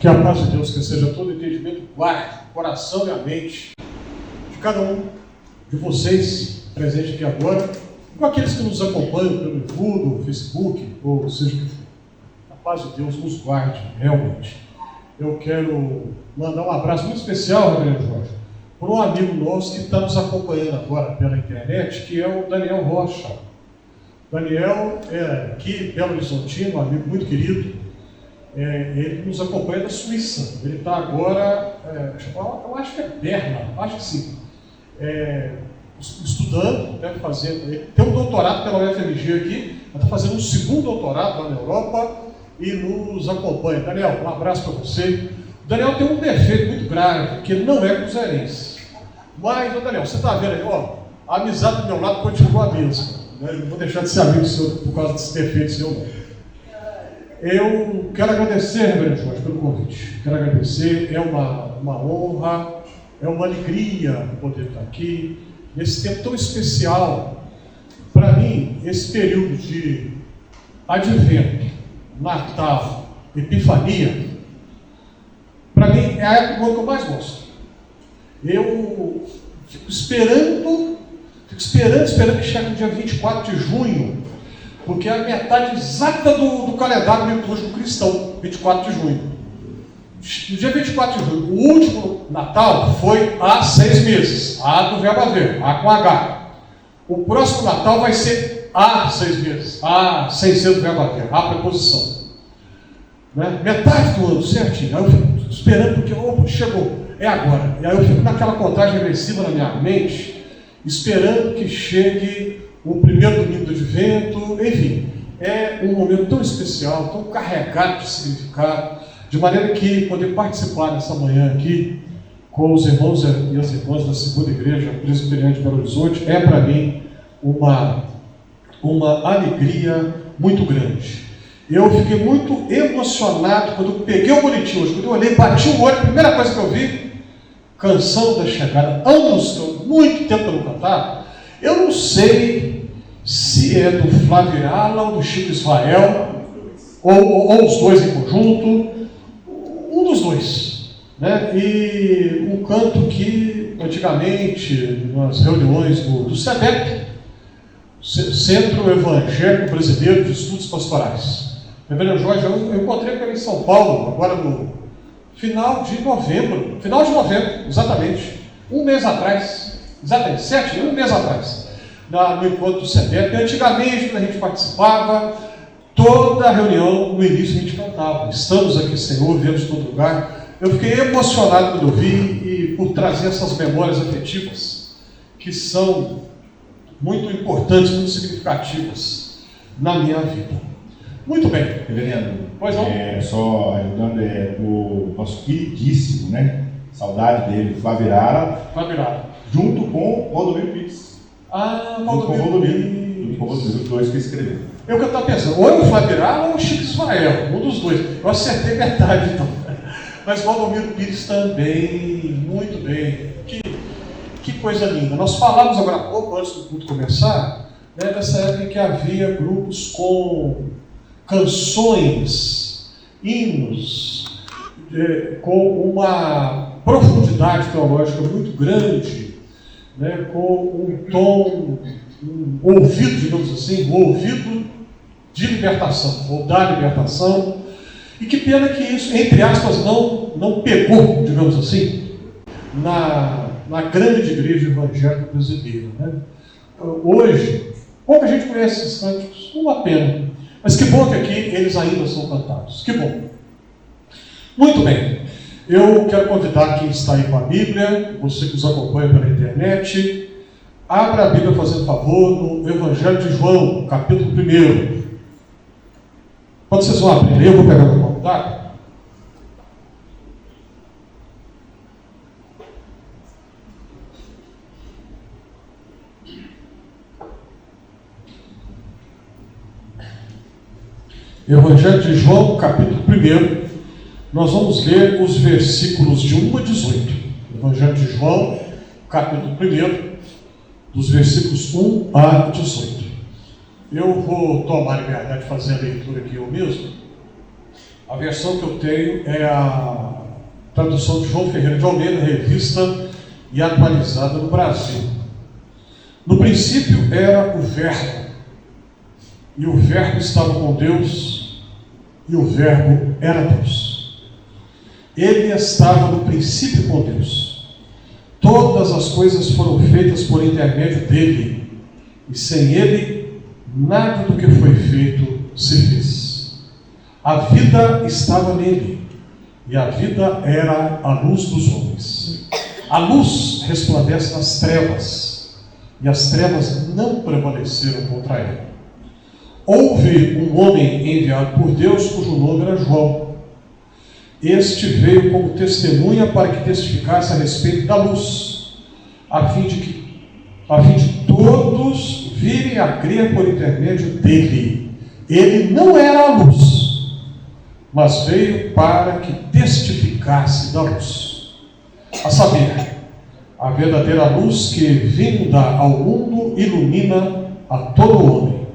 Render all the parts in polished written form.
Que a paz de Deus, que seja todo entendimento, guarde o coração e a mente de cada um de vocês presente aqui agora, com aqueles que nos acompanham pelo YouTube, Facebook, ou seja o que for. A paz de Deus nos guarde realmente. Eu quero mandar um abraço muito especial, Reverendo Jorge, para um amigo nosso que está nos acompanhando agora pela internet, que é o Daniel Rocha. Daniel é aqui, Belo Horizontino, um amigo muito querido. Ele nos acompanha da Suíça. Ele está agora, eu acho que é Berna, acho que sim, estudando, ele tem um doutorado pela UFMG aqui, está fazendo um segundo doutorado lá na Europa e nos acompanha. Daniel, um abraço para você. O Daniel tem um defeito muito grave, que ele não é cruzeirense. Mas, Daniel, você está vendo aí, a amizade do meu lado continua a mesma. Né? Não vou deixar de ser amigo seu por causa desse defeito seu, não. Eu quero agradecer, Reverendo Jorge, pelo convite. Quero agradecer, é uma honra, é uma alegria poder estar aqui, nesse tempo tão especial. Para mim, esse período de Advento, Natal, Epifania, para mim é a época do ano que eu mais gosto. Eu fico esperando que chegue no dia 24 de junho, porque é a metade exata do calendário litúrgico cristão, 24 de junho. No dia 24 de junho, o último Natal foi há 6 meses, A do verbo haver, A com H. O próximo Natal vai ser há 6 meses, A sem ser do verbo haver, A preposição. Né? Metade do ano, certinho. Aí eu fico esperando, porque chegou, é agora. E aí eu fico naquela contagem regressiva na minha mente, esperando que chegue o primeiro domingo do Advento. Enfim, é um momento tão especial, tão carregado de significado, de maneira que poder participar nessa manhã aqui com os irmãos e as irmãs da Segunda Igreja Presbiteriana de Belo Horizonte é para mim uma alegria muito grande. Eu fiquei muito emocionado quando eu peguei o boletim hoje, quando eu olhei, bati o olho, a primeira coisa que eu vi, Canção da Chegada, muito tempo que eu não cantava. Eu não sei se é do Flávio Ala ou do Chico Israel, ou os dois em conjunto, um dos dois. Né? E um canto que, antigamente, nas reuniões do SEBEP, Centro Evangélico Brasileiro de Estudos Pastorais. Reverendo Jorge, eu encontrei com ele em São Paulo, agora no final de novembro, exatamente, um mês atrás. Exatamente, um mês atrás, no encontro do SEBEP. Antigamente, quando a gente participava, toda a reunião, no início a gente cantava, estamos aqui, Senhor, vemos todo lugar. Eu fiquei emocionado quando eu vi, e por trazer essas memórias afetivas, que são muito importantes, muito significativas na minha vida. Muito bem. Reverendo, pois não? Só ajudando, o nosso queridíssimo, né? Saudade dele, Flávio Ara. Junto com o Valdomiro Pires. Valdomiro, os dois que escreveram. Eu que estava pensando, ou é o Flávio Ara ou o Chico Israel, um dos dois. Eu acertei metade, então. Mas Valdomiro Pires também, muito bem. Que coisa linda. Nós falamos agora há pouco, antes do culto começar, né, dessa época em que havia grupos com canções, hinos, com uma profundidade teológica muito grande, né, com um tom, um ouvido, digamos assim, um ouvido de libertação, ou da libertação. E que pena que isso, entre aspas, não pegou, digamos assim, na grande igreja evangélica brasileira. Né? Hoje, pouca gente conhece esses cânticos, uma pena. Mas que bom que aqui eles ainda são cantados. Que bom. Muito bem. Eu quero convidar quem está aí com a Bíblia, você que nos acompanha pela internet, abra a Bíblia, fazendo favor, no Evangelho de João, capítulo 1. Quando vocês vão abrir, eu vou pegar o meu contato. Evangelho de João, capítulo 1, nós vamos ler os versículos de 1 a 18. Evangelho de João, capítulo 1, dos versículos 1 a 18. Eu vou tomar a liberdade de fazer a leitura aqui eu mesmo, A versão que eu tenho é a tradução de João Ferreira de Almeida, revista e atualizada no Brasil. No princípio era o Verbo, e o Verbo estava com Deus, e o Verbo era Deus. Ele estava no princípio com Deus. Todas as coisas foram feitas por intermédio dele, e sem ele, nada do que foi feito se fez. A vida estava nele, e a vida era a luz dos homens. A luz resplandece nas trevas, e as trevas não prevaleceram contra ela. Houve um homem enviado por Deus, cujo nome era João. Este veio como testemunha para que testificasse a respeito da luz, a fim de todos virem a crer por intermédio dele. Ele não era a luz, mas veio para que testificasse da luz. A saber, a verdadeira luz que, vinda ao mundo, ilumina a todo homem.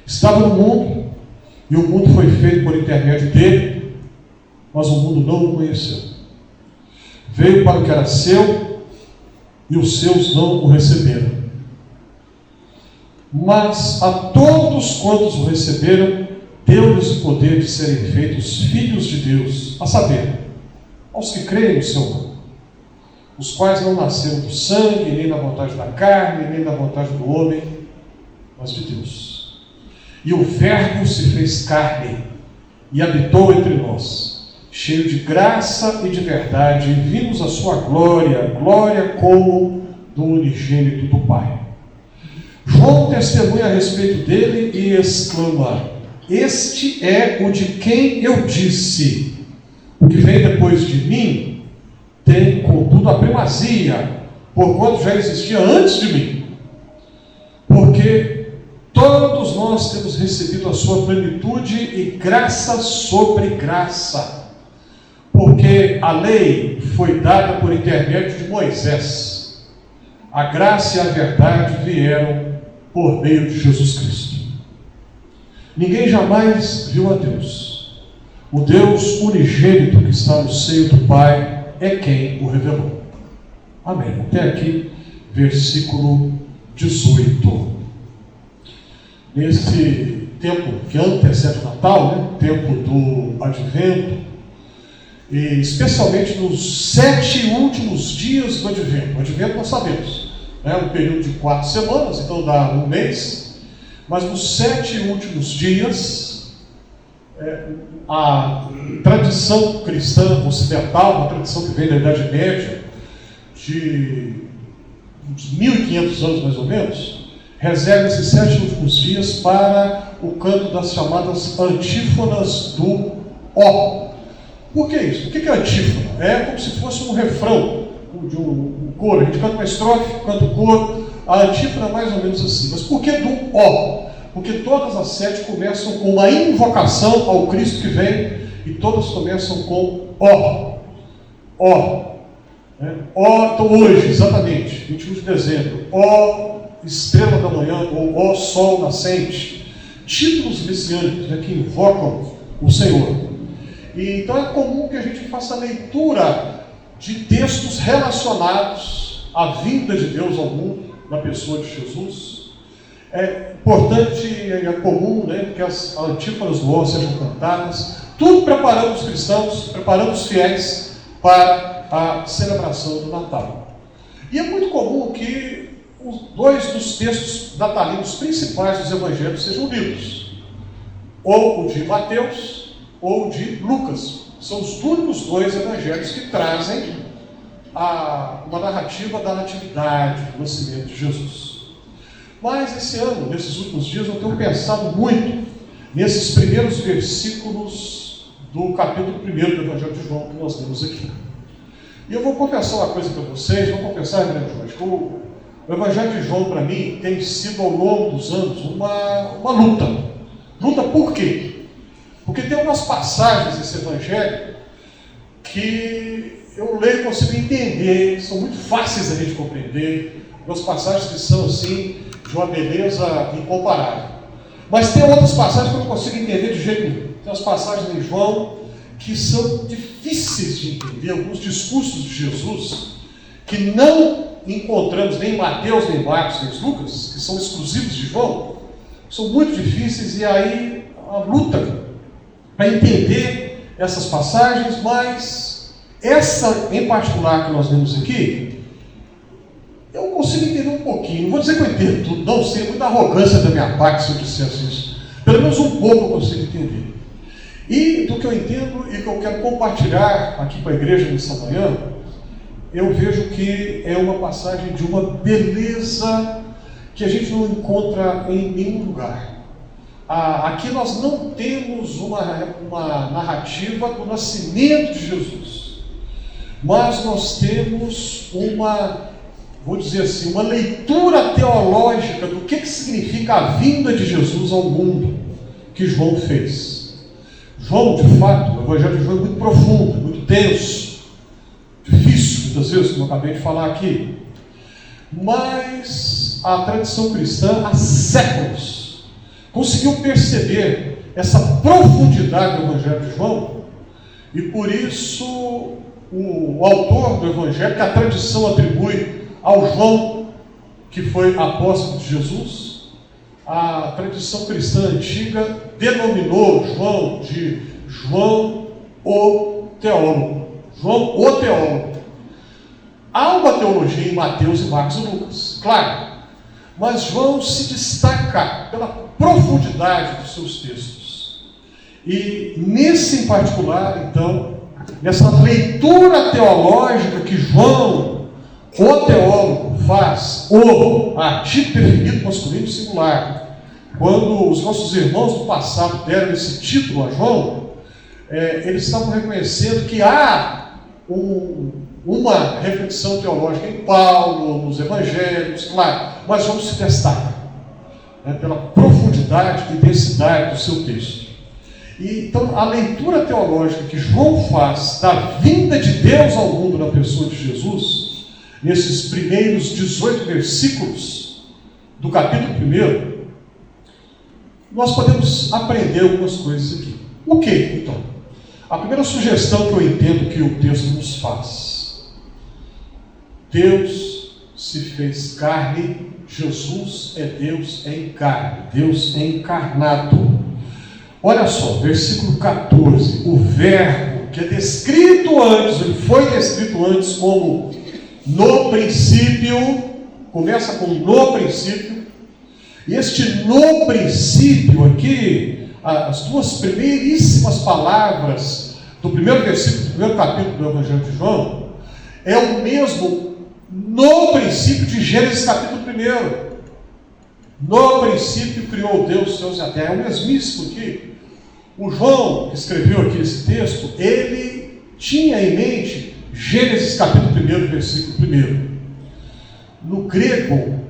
Estava no mundo, e o mundo foi feito por intermédio dele, mas o mundo não o conheceu. Veio para o que era seu, e os seus não o receberam. Mas a todos quantos o receberam, deu-lhes o poder de serem feitos filhos de Deus, a saber, aos que creem no seu nome, os quais não nasceram do sangue, nem da vontade da carne, nem da vontade do homem, mas de Deus. E o Verbo se fez carne e habitou entre nós, cheio de graça e de verdade, e vimos a sua glória, glória como do unigênito do Pai. João testemunha a respeito dele e exclama: este é o de quem eu disse, o que vem depois de mim tem, contudo, a primazia, porquanto já existia antes de mim. Porque todos nós temos recebido a sua plenitude e graça sobre graça. Porque a lei foi dada por intermédio de Moisés. A graça e a verdade vieram por meio de Jesus Cristo. Ninguém jamais viu a Deus. O Deus unigênito que está no seio do Pai é quem o revelou. Amém. Até aqui, versículo 18. Nesse tempo que antecede o Natal, tempo do Advento, e especialmente nos 7 últimos dias do Advento. O Advento nós sabemos, um período de 4 semanas, então dá um mês, mas nos 7 últimos dias, a tradição cristã ocidental, uma tradição que vem da Idade Média, de uns 1500 anos mais ou menos, reserva esses 7 últimos dias para o canto das chamadas antífonas do Ó. Por que isso? O que é antífona? É como se fosse um refrão de um coro. A gente canta uma estrofe, canta um coro. A antífona é mais ou menos assim. Mas por que do Ó? Porque todas as 7 começam com uma invocação ao Cristo que vem, e todas começam com Ó. Ó. Ó, então hoje, exatamente, 21 de dezembro. Ó, estrela da manhã, ou ó, sol nascente. Títulos messiânicos que invocam o Senhor. E, então é comum que a gente faça a leitura de textos relacionados à vinda de Deus ao mundo, na pessoa de Jesus. É importante e é comum que as antífonas do Ó sejam cantadas, tudo preparando os cristãos, preparando os fiéis para a celebração do Natal. E é muito comum que os 2 dos textos natalinos principais dos evangelhos sejam lidos, ou o de Mateus ou o de Lucas. São os únicos 2 evangelhos que trazem uma narrativa da natividade, do nascimento de Jesus. Mas esse ano, nesses últimos dias, eu tenho pensado muito nesses primeiros versículos do capítulo 1 do Evangelho de João que nós lemos aqui. E eu vou confessar uma coisa para vocês, vou confessar, Reverendo Jorge, que o Evangelho de João, para mim, tem sido ao longo dos anos uma luta. Luta por quê? Porque tem umas passagens desse Evangelho que eu leio e consigo entender, são muito fáceis da gente compreender, umas passagens que são assim, de uma beleza incomparável. Mas tem outras passagens que eu não consigo entender de jeito nenhum. Tem umas passagens em João que são difíceis de entender, alguns discursos de Jesus que não encontramos nem em Mateus, nem em Marcos, nem em Lucas, que são exclusivos de João, são muito difíceis, e aí a luta para entender essas passagens, mas essa em particular que nós vemos aqui, eu consigo entender um pouquinho. Não vou dizer que eu entendo tudo, não, seria muita arrogância da minha parte se eu dissesse isso. Pelo menos um pouco eu consigo entender. E do que eu entendo e que eu quero compartilhar aqui com a igreja nessa manhã, eu vejo que é uma passagem de uma beleza que a gente não encontra em nenhum lugar. Aqui nós não temos uma narrativa do nascimento de Jesus, mas nós temos vou dizer assim, uma leitura teológica do que significa a vinda de Jesus ao mundo, que João fez. João, de fato, o Evangelho de João é muito profundo, muito denso, difícil, muitas vezes, como eu acabei de falar aqui. Mas a tradição cristã, há séculos, conseguiu perceber essa profundidade do Evangelho de João, e por isso o autor do Evangelho, que a tradição atribui ao João, que foi apóstolo de Jesus, a tradição cristã antiga denominou João de João o Teólogo. João o Teólogo. Há uma teologia em Mateus e Marcos e Lucas, claro, mas João se destaca pela profundidade dos seus textos. E nesse em particular, então, nessa leitura teológica que João, o teólogo, faz, o artigo definido masculino singular, quando os nossos irmãos do passado deram esse título a João, eles estavam reconhecendo que há uma reflexão teológica em Paulo, nos evangelhos, claro, mas João se destaca pela profundidade e densidade do seu texto. E, então, a leitura teológica que João faz da vinda de Deus ao mundo na pessoa de Jesus, nesses primeiros 18 versículos do capítulo 1, nós podemos aprender algumas coisas aqui. O que, então? A primeira sugestão que eu entendo que o texto nos faz: Deus se fez carne, Jesus é Deus em carne, Deus é encarnado. Olha só, versículo 14, o verbo que é descrito antes, ele foi descrito antes como no princípio, começa com no princípio, e este no princípio aqui, as duas primeiríssimas palavras do primeiro versículo, do primeiro capítulo do Evangelho de João, é o mesmo no princípio de Gênesis capítulo 1. No princípio criou Deus os céus e a terra, é o mesmíssimo aqui. O João, que escreveu aqui esse texto, ele tinha em mente Gênesis capítulo 1, versículo 1. No grego,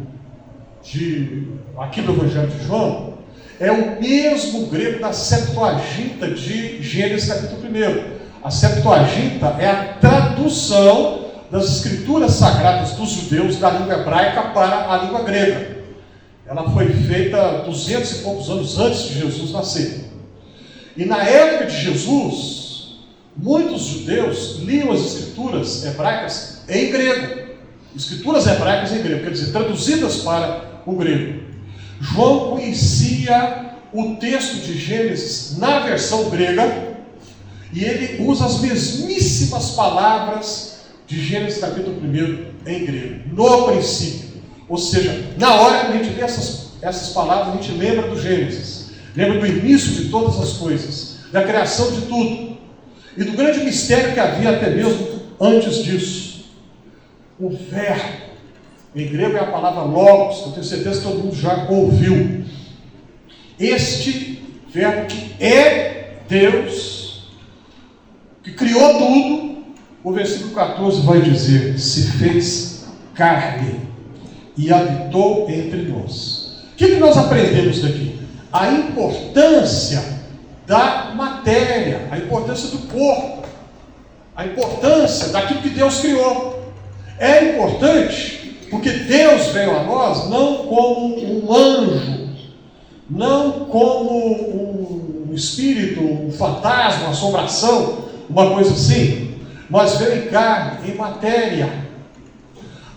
aqui do Evangelho de João, é o mesmo grego da Septuaginta de Gênesis capítulo 1. A Septuaginta é a tradução das escrituras sagradas dos judeus da língua hebraica para a língua grega. Ela foi feita 200 e poucos anos antes de Jesus nascer. E na época de Jesus, muitos judeus liam as escrituras hebraicas em grego. Escrituras hebraicas em grego, quer dizer, traduzidas para o grego. João conhecia o texto de Gênesis na versão grega, e ele usa as mesmíssimas palavras de Gênesis capítulo 1 em grego. No princípio. Ou seja, na hora que a gente lê essas palavras, a gente lembra do Gênesis. Lembra do início de todas as coisas, da criação de tudo, e do grande mistério que havia até mesmo antes disso. O verbo, em grego é a palavra logos, que eu tenho certeza que todo mundo já ouviu. Este verbo que é Deus, que criou tudo, o versículo 14 vai dizer: se fez carne e habitou entre nós. O que nós aprendemos daqui? A importância da matéria, a importância do corpo, a importância daquilo que Deus criou. É importante porque Deus veio a nós não como um anjo, não como um espírito, um fantasma, uma assombração, uma coisa assim, mas veio em carne, em matéria.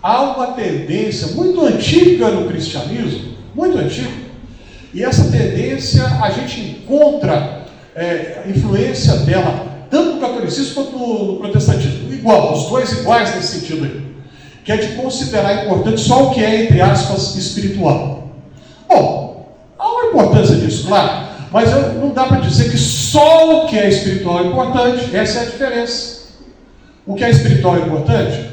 Há uma tendência muito antiga no cristianismo, muito antiga, e essa tendência a gente encontra influência dela, tanto no catolicismo quanto no protestantismo, igual, os dois iguais nesse sentido aí, que é de considerar importante só o que é, entre aspas, espiritual. Bom, há uma importância disso, claro, mas não dá para dizer que só o que é espiritual é importante. Essa é a diferença. O que é espiritual é importante?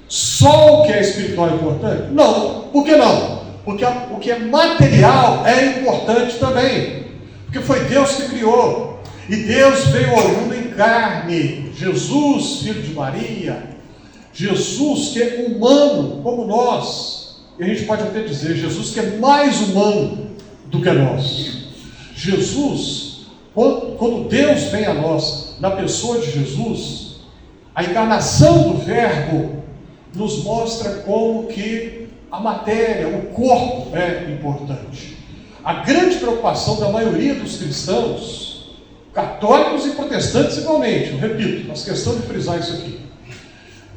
Só o que é espiritual é importante? Não. Por que não? Porque o que é material é importante também. Porque foi Deus que criou. E Deus veio ao mundo em carne. Jesus, filho de Maria. Jesus que é humano como nós. E a gente pode até dizer, Jesus que é mais humano do que nós. Jesus, quando Deus vem a nós, na pessoa de Jesus, a encarnação do Verbo nos mostra como que a matéria, o corpo é importante. A grande preocupação da maioria dos cristãos, católicos e protestantes igualmente, eu repito, mas questão de frisar isso aqui,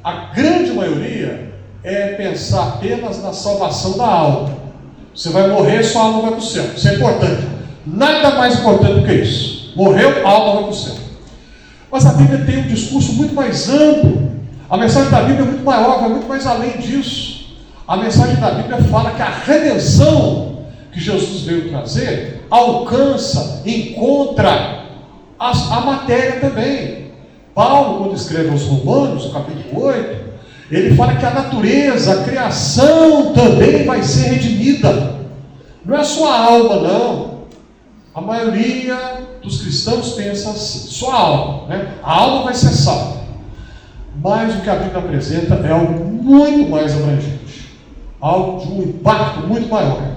a grande maioria é pensar apenas na salvação da alma. Você vai morrer, sua alma vai para o céu. Isso é importante. Nada mais importante do que isso. Morreu, a alma vai para o céu. Mas a Bíblia tem um discurso muito mais amplo. A mensagem da Bíblia é muito maior, vai muito mais além disso. A mensagem da Bíblia fala que a redenção que Jesus veio trazer alcança, encontra a matéria também. Paulo, quando escreve aos Romanos, no capítulo 8, ele fala que a natureza, a criação também vai ser redimida. Não é só a alma, não. A maioria dos cristãos pensa assim, só a alma, né? A alma vai ser salva. Mas o que a Bíblia apresenta é algo muito mais abrangente, algo de um impacto muito maior.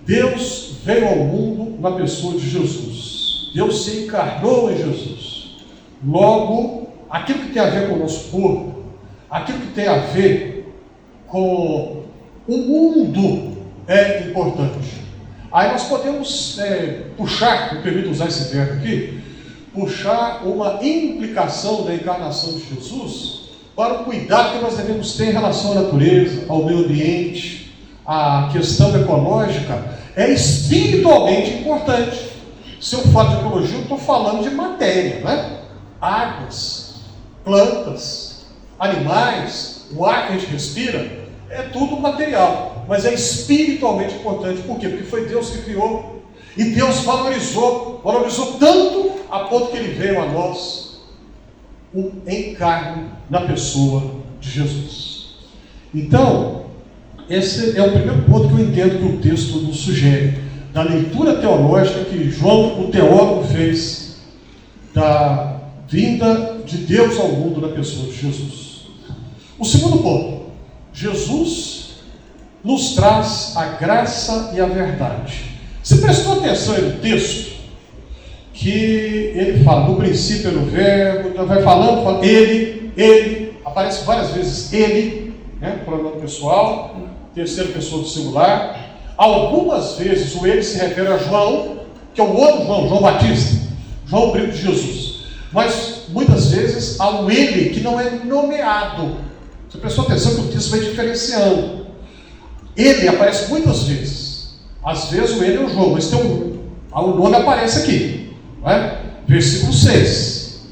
Deus veio ao mundo na pessoa de Jesus. Deus se encarnou em Jesus. Logo, aquilo que tem a ver com o nosso corpo, aquilo que tem a ver com o mundo é importante. Aí nós podemos puxar, me permito usar esse verbo aqui, puxar uma implicação da encarnação de Jesus para o cuidado que nós devemos ter em relação à natureza, ao meio ambiente, à questão ecológica, é espiritualmente importante. Se eu falo de ecologia, eu estou falando de matéria, né? Águas, plantas, animais, o ar que a gente respira, é tudo material, mas é espiritualmente importante. Por quê? Porque foi Deus que criou, e Deus valorizou tanto a ponto que Ele veio a nós, o encarne na pessoa de Jesus. Então, esse é o primeiro ponto que eu entendo que o texto nos sugere, da leitura teológica que João, o teólogo, fez da vinda de Deus ao mundo na pessoa de Jesus. O segundo ponto, Jesus nos traz a graça e a verdade. Você prestou atenção aí no texto? Que ele fala, no princípio era o verbo, então vai falando, ele, aparece várias vezes ele, né, pronome pessoal, terceira pessoa do singular. Algumas vezes o ele se refere a João, que é o outro João Batista, João, o primo de Jesus. Mas muitas vezes há um ele que não é nomeado. Você prestou atenção que o texto vai diferenciando. Ele aparece muitas vezes. Às vezes o ele é o João, mas tem o nome aparece aqui, não é? Versículo 6.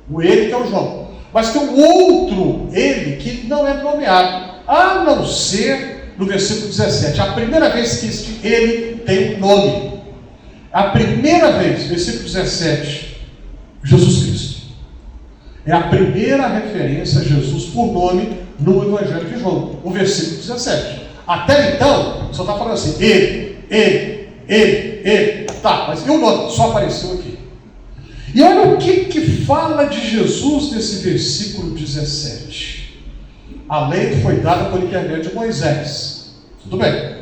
O ele que é o João. Mas tem um outro ele que não é nomeado, a não ser no versículo 17. A primeira vez que este ele tem um nome. A primeira vez, versículo 17, Jesus Cristo. É a primeira referência a Jesus por nome no Evangelho de João, o versículo 17. Até então, só está falando assim, ele, tá, mas e o nome? Só apareceu aqui. E olha o que fala de Jesus nesse versículo 17. A lei foi dada por intermédio de Moisés. Tudo bem.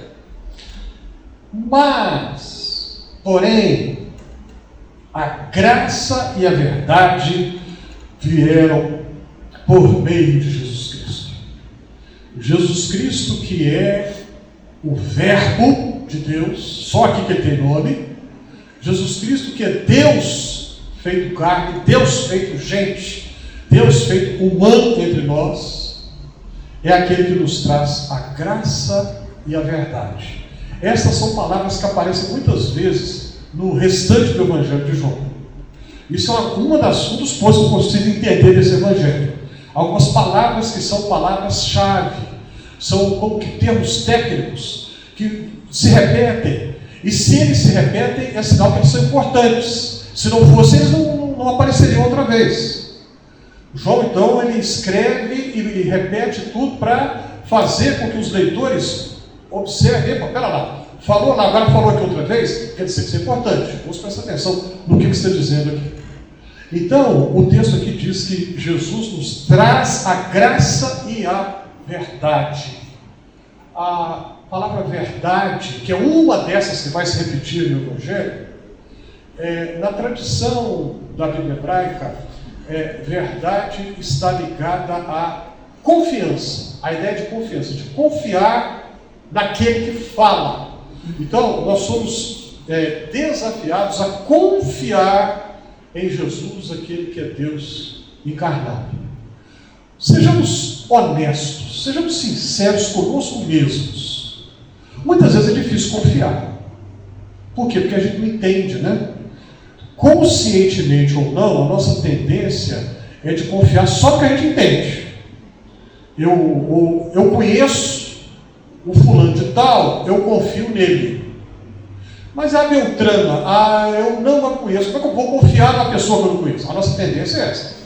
Mas, porém, a graça e a verdade vieram por meio de Jesus Cristo. Jesus Cristo, que é o Verbo de Deus, só aqui que ele tem nome, Jesus Cristo, que é Deus feito carne, Deus feito gente, Deus feito humano entre nós, é aquele que nos traz a graça e a verdade. Estas são palavras que aparecem muitas vezes no restante do Evangelho de João. Isso é um dos pontos que eu consigo entender desse Evangelho. Algumas palavras que são palavras-chave, são como que termos técnicos que se repetem. E se eles se repetem, é sinal que eles são importantes. Se não fossem, eles não apareceriam outra vez. João, então, ele escreve e repete tudo para fazer com que os leitores observem. Epa, pera lá, falou lá, agora falou aqui outra vez, quer dizer que isso é importante. Vamos prestar atenção no que está dizendo aqui. Então, o texto aqui diz que Jesus nos traz a graça e a verdade. A palavra verdade, que é uma dessas que vai se repetir no Evangelho, na tradição da Bíblia hebraica, verdade está ligada à confiança, a ideia de confiança, de confiar naquele que fala. Então, nós somos desafiados a confiar em Jesus, aquele que é Deus encarnado. Sejamos honestos, sejamos sinceros conosco mesmos. Muitas vezes é difícil confiar. Por quê? Porque a gente não entende, né? Conscientemente ou não, a nossa tendência é de confiar só porque a gente entende. Eu conheço o fulano de tal, eu confio nele. Mas a Beltrana, eu não a conheço, como é que eu vou confiar na pessoa que eu não conheço? A nossa tendência é essa.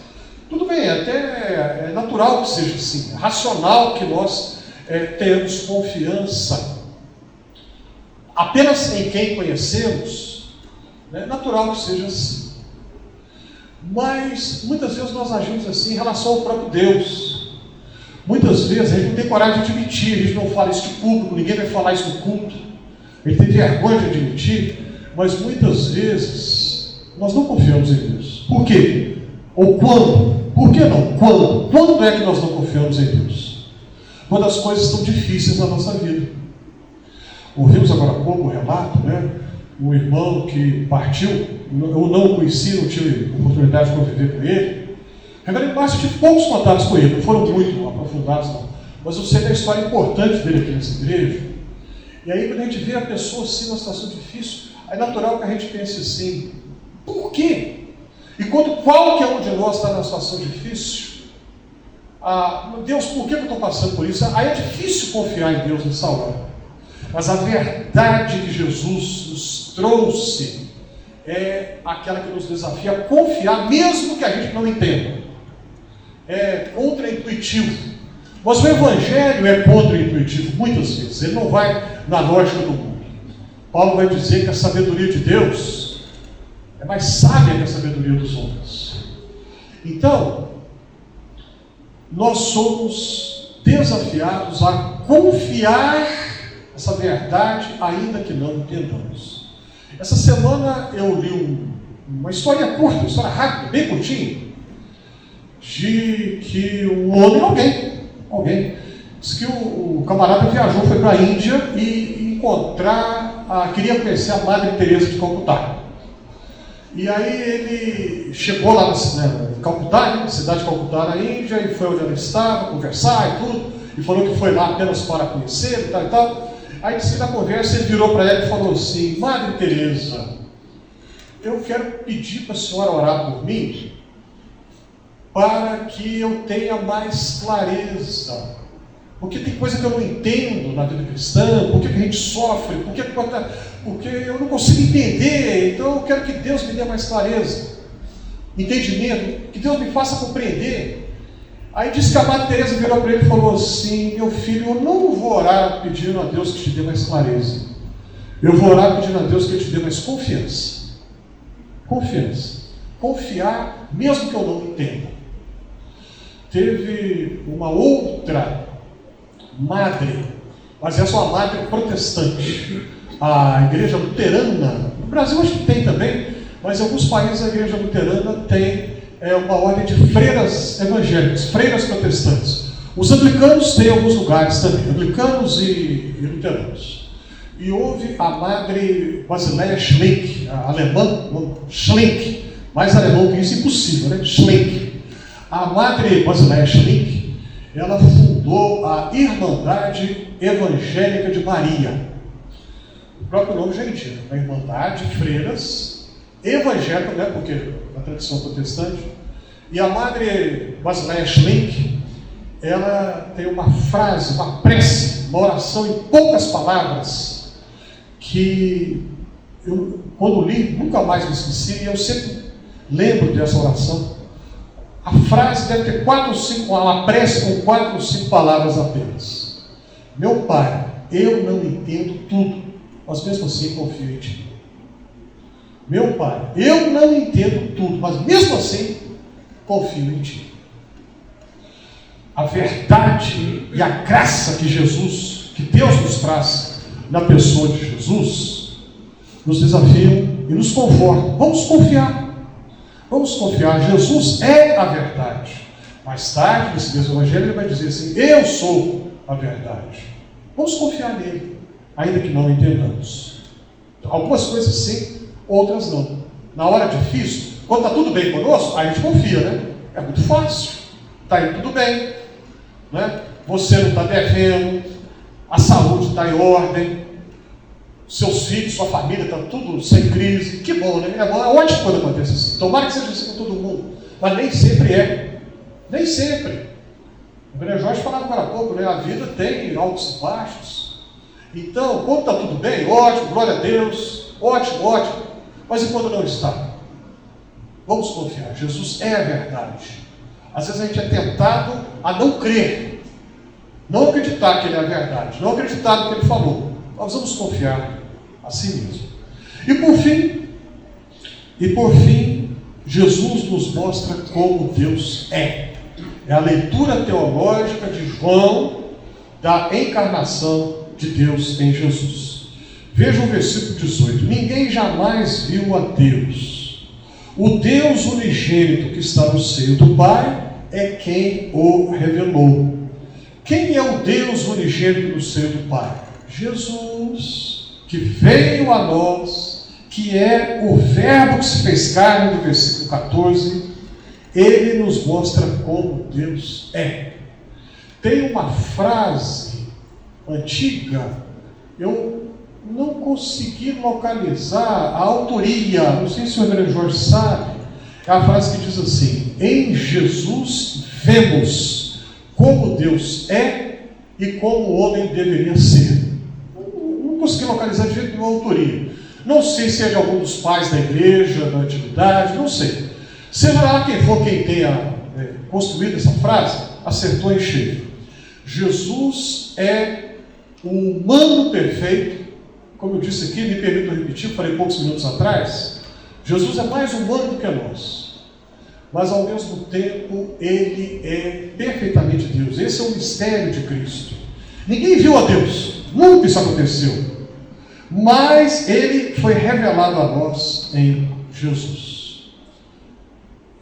Tudo bem, até é natural que seja assim, é racional que nós tenhamos confiança apenas em quem conhecemos, é natural que seja assim. Mas muitas vezes nós agimos assim em relação ao próprio Deus. Muitas vezes a gente não tem coragem de admitir, a gente não fala isso de público, ninguém vai falar isso no culto. Ele tem vergonha de admitir, mas muitas vezes nós não confiamos em Deus. Por quê? Ou quando? Por que não? Quando? Quando é que nós não confiamos em Deus? Quando as coisas estão difíceis na nossa vida. Ouvimos agora há pouco um relato, né? Um irmão que partiu, eu não o conheci, não tive oportunidade de conviver com ele. Reverendo Márcio, eu tive poucos contatos com ele, não foram muito aprofundados, não. Mas eu sei da história importante dele aqui nessa igreja. E aí, quando a gente vê a pessoa assim, numa situação difícil, é natural que a gente pense assim, por quê? E quando qualquer um de nós está numa situação difícil, meu Deus, por que eu estou passando por isso? Aí é difícil confiar em Deus nessa hora. Mas a verdade que Jesus nos trouxe é aquela que nos desafia a confiar, mesmo que a gente não entenda. É contra-intuitivo. Mas o Evangelho é contra-intuitivo, muitas vezes. Ele não vai na lógica do mundo. Paulo vai dizer que a sabedoria de Deus é mais sábia que a sabedoria dos homens. Então, nós somos desafiados a confiar essa verdade, ainda que não entendamos. Essa semana eu li uma história curta, uma história rápida, bem curtinha, de que um homem, alguém, disse que o camarada viajou, foi para a Índia e queria conhecer a Madre Teresa de Calcutá. E aí ele chegou lá em Calcutá, na cidade de Calcutá, na Índia, e foi onde ela estava, conversar e tudo, e falou que foi lá apenas para conhecer e tal e tal. Aí disse que na conversa ele virou para ela e falou assim: Madre Teresa, eu quero pedir para a senhora orar por mim, para que eu tenha mais clareza. Porque tem coisa que eu não entendo na vida cristã, por que a gente sofre, porque eu não consigo entender, então eu quero que Deus me dê mais clareza, entendimento, que Deus me faça compreender. Aí disse que a Madre Teresa virou para ele e falou assim: meu filho, eu não vou orar pedindo a Deus que te dê mais clareza, eu vou orar pedindo a Deus que te dê mais confiança. Confiar mesmo que eu não entenda. Teve uma outra madre, mas essa é uma madre protestante, a igreja luterana. No Brasil acho que tem também, mas em alguns países a igreja luterana tem uma ordem de freiras evangélicas, freiras protestantes. Os anglicanos têm em alguns lugares também, anglicanos e luteranos. e houve a Madre Basileia Schlink, a alemã, Schlink, mais alemão que isso, impossível, né? Schlink. A Madre Basileia Schlink, ela fundou a Irmandade Evangélica de Maria. O próprio nome já indica, a Irmandade, freiras, evangélica, né? Porque na tradição protestante. E a Madre Basileia Schlink, ela tem uma frase, uma prece, uma oração em poucas palavras, que eu, quando li, nunca mais me esqueci, e eu sempre lembro dessa oração. A frase deve ter 4 ou 5, uma prece com 4 ou 5 palavras apenas. Meu Pai, eu não entendo tudo, mas mesmo assim confio em Ti. Meu Pai, eu não entendo tudo, mas mesmo assim confio em Ti. A verdade e a graça que Jesus, que Deus nos traz na pessoa de Jesus, nos desafiam e nos confortam. Vamos confiar. Vamos confiar. Jesus é a verdade. Mais tarde, nesse mesmo evangelho, ele vai dizer assim: eu sou a verdade. Vamos confiar nele, ainda que não entendamos. Algumas coisas sim, outras não. Na hora difícil, quando está tudo bem conosco, aí a gente confia, né? É muito fácil. Está indo tudo bem, né? Você não está devendo, a saúde está em ordem, seus filhos, sua família, está tudo sem crise. Que bom, né? É ótimo quando acontece assim. Tomara que seja assim com todo mundo, mas nem sempre é. Nem sempre. O André Jorge falava agora há pouco, né? A vida tem altos e baixos. Então, quando está tudo bem, ótimo, glória a Deus, ótimo, ótimo. Mas e quando não está? Vamos confiar, Jesus é a verdade. Às vezes a gente é tentado a não crer, não acreditar que Ele é a verdade, não acreditar no que Ele falou. Nós vamos confiar a si mesmo. E por fim, Jesus nos mostra como Deus é. É a leitura teológica de João da encarnação de Deus em Jesus. Veja o versículo 18. Ninguém jamais viu a Deus. O Deus unigênito que está no seio do Pai é quem o revelou. Quem é o Deus unigênito no seio do Pai? Jesus, que veio a nós, que é o Verbo que se fez carne, no versículo 14, ele nos mostra como Deus é. Tem uma frase antiga, eu não consegui localizar a autoria, não sei se o André Jorge sabe, é a frase que diz assim: em Jesus vemos como Deus é e como o homem deveria ser. Não consegui localizar de jeito nenhum a autoria. Não sei se é de algum dos pais da igreja, da antiguidade, não sei. Seja lá quem for quem tenha construído essa frase, acertou em cheio. Jesus é o humano perfeito. Como eu disse aqui, me permito repetir, falei poucos minutos atrás, Jesus é mais humano do que nós, mas ao mesmo tempo Ele é perfeitamente Deus. Esse é o mistério de Cristo. Ninguém viu a Deus, nunca isso aconteceu, mas Ele foi revelado a nós em Jesus.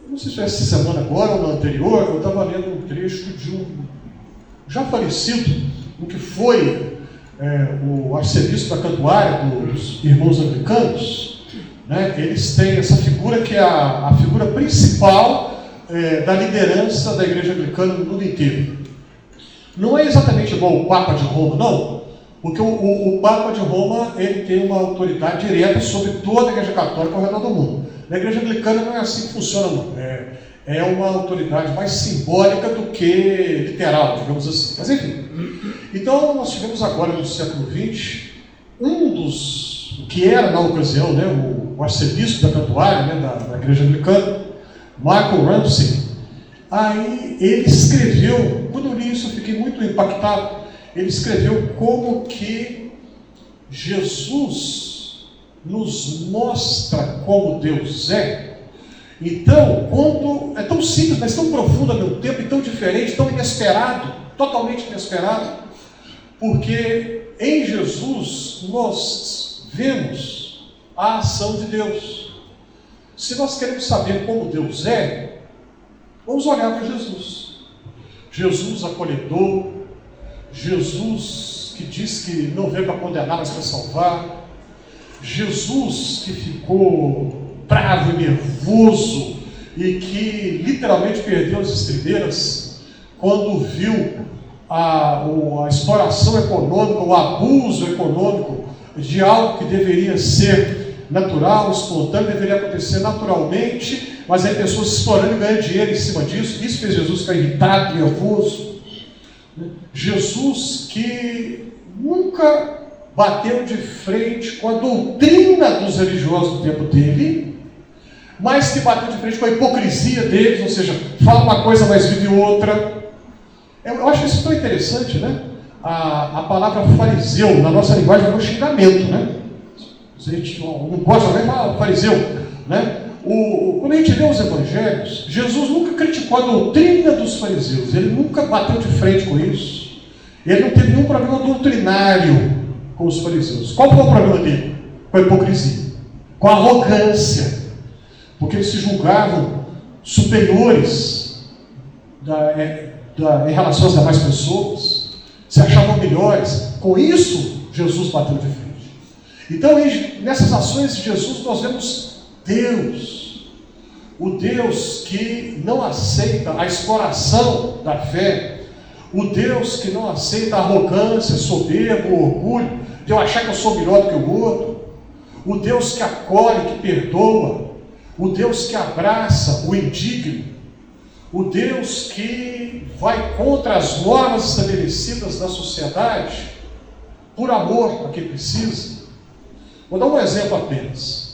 Eu não sei se foi essa semana agora ou na anterior, eu estava lendo um trecho de um já falecido, o que foi o arcebispo da Cantuária, dos irmãos anglicanos, né? Eles têm essa figura que é a figura principal da liderança da igreja anglicana no mundo inteiro. Não é exatamente igual o Papa de Roma, não, porque o Papa de Roma ele tem uma autoridade direta sobre toda a igreja católica ao redor do mundo. Na igreja anglicana não é assim que funciona, não. É uma autoridade mais simbólica do que literal, digamos assim. Mas enfim. Então, nós tivemos agora no século XX, que era na ocasião, né, o arcebispo da Cantuária, né, da igreja anglicana, Michael Ramsey. Aí ele escreveu, quando eu li isso eu fiquei muito impactado, ele escreveu como que Jesus nos mostra como Deus é. Então, quando é tão simples, mas tão profundo ao mesmo tempo, e tão diferente, tão inesperado, totalmente inesperado, porque em Jesus nós vemos a ação de Deus. Se nós queremos saber como Deus é, vamos olhar para Jesus. Jesus acolhedor, Jesus que diz que não veio para condenar, mas para salvar. Jesus que ficou bravo e nervoso e que literalmente perdeu as estribeiras quando viu a exploração econômica, o abuso econômico de algo que deveria ser natural, espontâneo, deveria acontecer naturalmente, mas aí pessoas explorando e ganhando dinheiro em cima disso. Isso fez Jesus ficar irritado, nervoso. Jesus que nunca bateu de frente com a doutrina dos religiosos do tempo dele, mas que bateu de frente com a hipocrisia deles, ou seja, fala uma coisa, mas vive outra. Eu acho isso tão interessante, né? A palavra fariseu, na nossa linguagem, é um xingamento, né? A gente não gosta de falar fariseu, né? Quando a gente lê os evangelhos, Jesus nunca criticou a doutrina dos fariseus, ele nunca bateu de frente com isso, ele não teve nenhum problema doutrinário com os fariseus. Qual foi o problema dele? Com a hipocrisia, com a arrogância, porque eles se julgavam superiores em relação às demais pessoas, se achavam melhores. Com isso, Jesus bateu de frente. Então, nessas ações de Jesus, nós vemos Deus, o Deus que não aceita a exploração da fé, o Deus que não aceita a arrogância, soberba, o orgulho, de eu achar que eu sou melhor do que o outro, o Deus que acolhe, que perdoa, o Deus que abraça o indigno, o Deus que vai contra as normas estabelecidas da sociedade, por amor a quem precisa. Vou dar um exemplo apenas.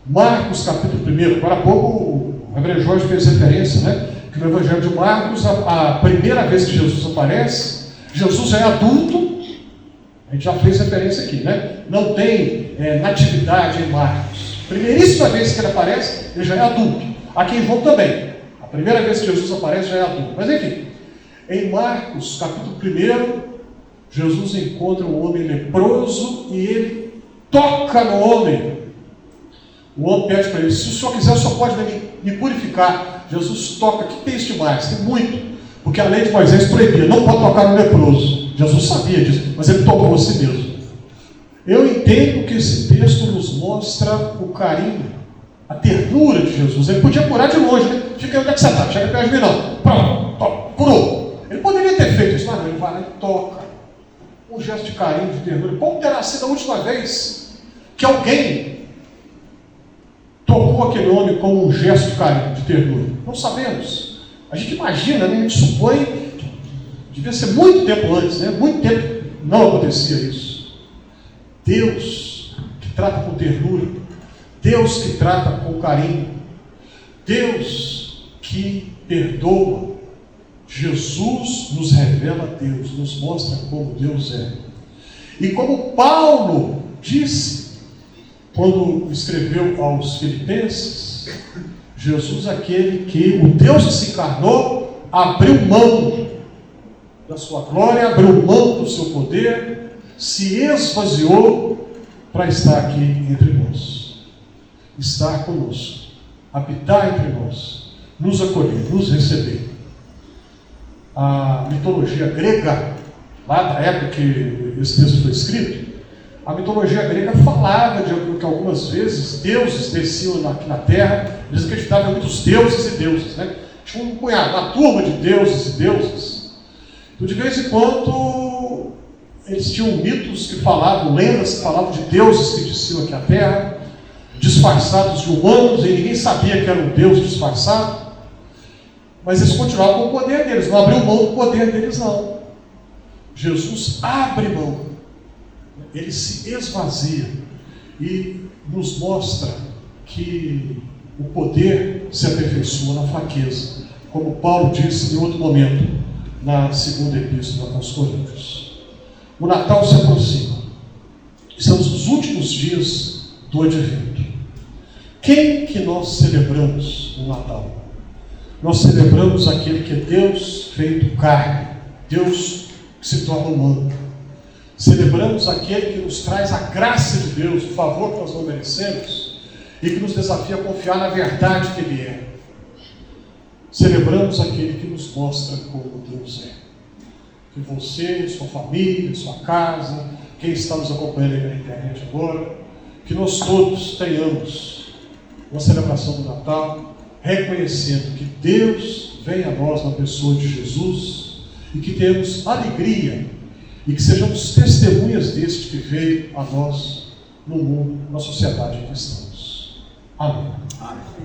Marcos, capítulo 1, agora há pouco o reverendo Jorge fez referência, né? Que no Evangelho de Marcos, a primeira vez que Jesus aparece, Jesus já é adulto, a gente já fez referência aqui, né? Não tem natividade em Marcos. Primeiríssima vez que ele aparece, ele já é adulto. Aqui em João também. A primeira vez que Jesus aparece já é adulto. Mas enfim, em Marcos, capítulo 1, Jesus encontra um homem leproso e ele toca no homem. O homem pede para ele: se o senhor quiser, o senhor pode me purificar. Jesus toca. O que tem isso demais? Tem muito. Porque a lei de Moisés proibia, não pode tocar no leproso. Jesus sabia disso, mas ele tocou a si mesmo. Eu entendo que esse texto nos mostra o carinho, a ternura de Jesus. Ele podia curar de longe, né? Fica aí, onde é que você está? Chega perto de mim, não. Pronto, curou. Ele poderia ter feito isso, mas não, ele vai lá e toca. Um gesto de carinho, de ternura. Como terá sido a última vez que alguém tocou aquele homem com um gesto de carinho, de ternura? Não sabemos. A gente imagina, né? A gente supõe que devia ser muito tempo antes, né? Muito tempo não acontecia isso. Deus que trata com ternura, Deus que trata com carinho, Deus que perdoa. Jesus nos revela Deus, nos mostra como Deus é. E como Paulo disse, quando escreveu aos Filipenses, Jesus, aquele que, o Deus que se encarnou, abriu mão da sua glória, abriu mão do seu poder, se esvaziou para estar aqui entre nós, estar conosco, habitar entre nós, nos acolher, nos receber. A mitologia grega, lá da época que esse texto foi escrito, a mitologia grega falava de que algumas vezes deuses desciam aqui na terra. Eles acreditavam em muitos deuses e deusas, né? Tinha um punhado, uma turma de deuses e deusas. Então, de vez em quando, eles tinham mitos que falavam, lendas que falavam de deuses que desciam aqui à terra, disfarçados de humanos, e ninguém sabia que era um deus disfarçado. Mas eles continuavam com o poder deles, não abriu mão do poder deles, não. Jesus abre mão, ele se esvazia e nos mostra que o poder se aperfeiçoa na fraqueza, como Paulo disse em outro momento, na segunda epístola aos Coríntios. O Natal se aproxima, estamos nos últimos dias do Advento. Quem que nós celebramos no Natal? Nós celebramos aquele que é Deus feito carne, Deus que se torna humano. Celebramos aquele que nos traz a graça de Deus, o favor que nós não merecemos, e que nos desafia a confiar na verdade que Ele é. Celebramos aquele que nos mostra como Deus é. Que você, sua família, sua casa, quem está nos acompanhando aí na internet agora, que nós todos tenhamos uma celebração do Natal, reconhecendo que Deus vem a nós na pessoa de Jesus e que temos alegria e que sejamos testemunhas deste que veio a nós no mundo, na sociedade em que estamos. Amém. Amém.